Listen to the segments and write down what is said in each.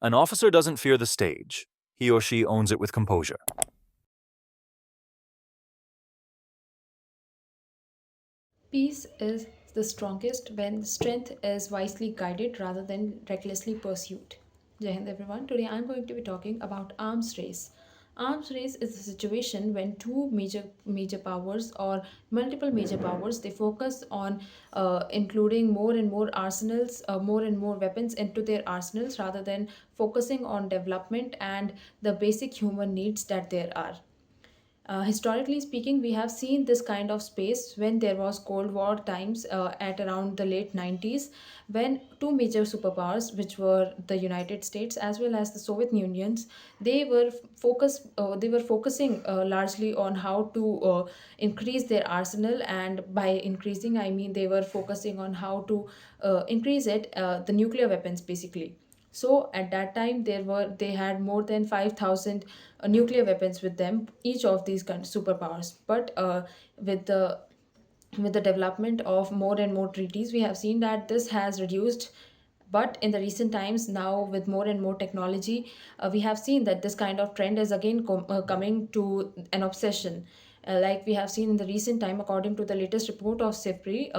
An officer doesn't fear the stage. He or she owns it with composure. Peace is the strongest when strength is wisely guided rather than recklessly pursued. Jai Hind everyone. Today I'm going to be talking about arms race. Arms race is a situation when two major powers or multiple major powers they focus on including more and more arsenals, more and more weapons into their arsenals rather than focusing on development and the basic human needs that there are. Historically speaking, we have seen this kind of space when there was Cold War times at around the late 90s, when two major superpowers, which were the United States as well as the Soviet Unions, they were focusing largely on how to increase their arsenal, and by increasing, I mean they were focusing on how to increase the nuclear weapons basically. So at that time they had more than 5,000 nuclear weapons with them, each of these superpowers. But with the with the development of more and more treaties, we have seen that this has reduced. But in the recent times, now with more and more technology, we have seen that this kind of trend is again coming to an obsession. Like we have seen in the recent time, according to the latest report of SIPRI,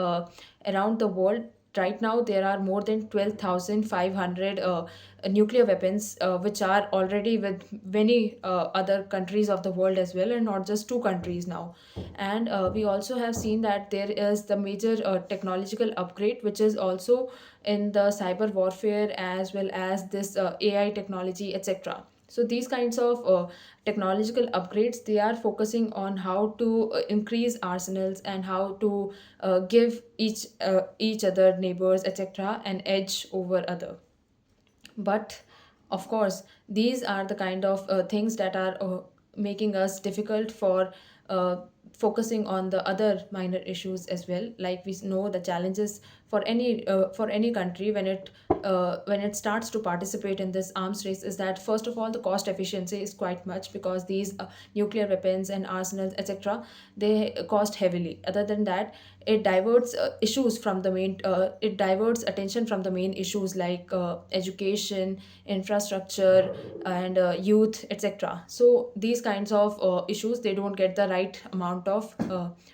around the world right now there are more than 12,500 nuclear weapons, which are already with many other countries of the world as well, and not just two countries now. And we also have seen that there is the major technological upgrade which is also in the cyber warfare as well as this AI technology, etc. So these kinds of technological upgrades, they are focusing on how to increase arsenals and how to give each other neighbors, etc., an edge over other. But of course, these are the kind of things that are making us difficult for uh, focusing on the other minor issues as well. Like we know the challenges for any country when it starts to participate in this arms race is that first of all the cost efficiency is quite much, because these nuclear weapons and arsenals, etc., they cost heavily. Other than that, it diverts attention from the main issues like education, infrastructure, and youth, etc. So these kinds of issues, they don't get the right amount of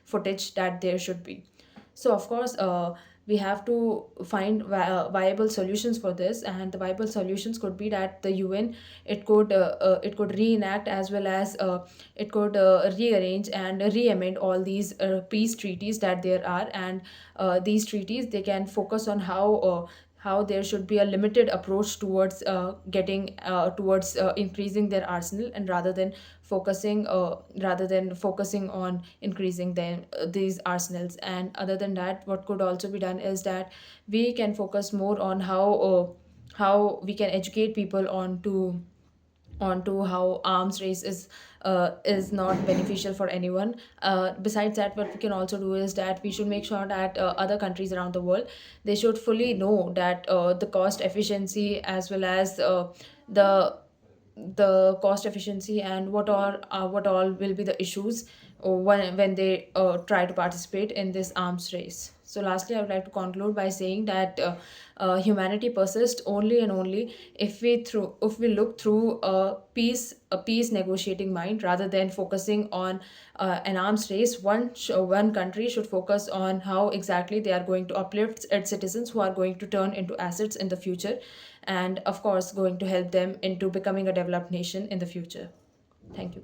footage that there should be. So of course, we have to find viable solutions for this, and the viable solutions could be that the UN, it could reenact as well as it could rearrange and re-amend all these peace treaties that there are. And these treaties, they can focus on how there should be a limited approach towards getting towards increasing their arsenal, and rather than focusing on increasing these arsenals. And other than that, what could also be done is that we can focus more on how we can educate people onto how arms race is not beneficial for anyone. Besides that, what we can also do is that we should make sure that other countries around the world, they should fully know that the cost efficiency as well as the the cost efficiency and what all will be the issues when they try to participate in this arms race. So lastly, I would like to conclude by saying that humanity persists only and only if we look through a peace negotiating mind rather than focusing on an arms race. One country should focus on how exactly they are going to uplift its citizens, who are going to turn into assets in the future, and of course going to help them into becoming a developed nation in the future. Thank you.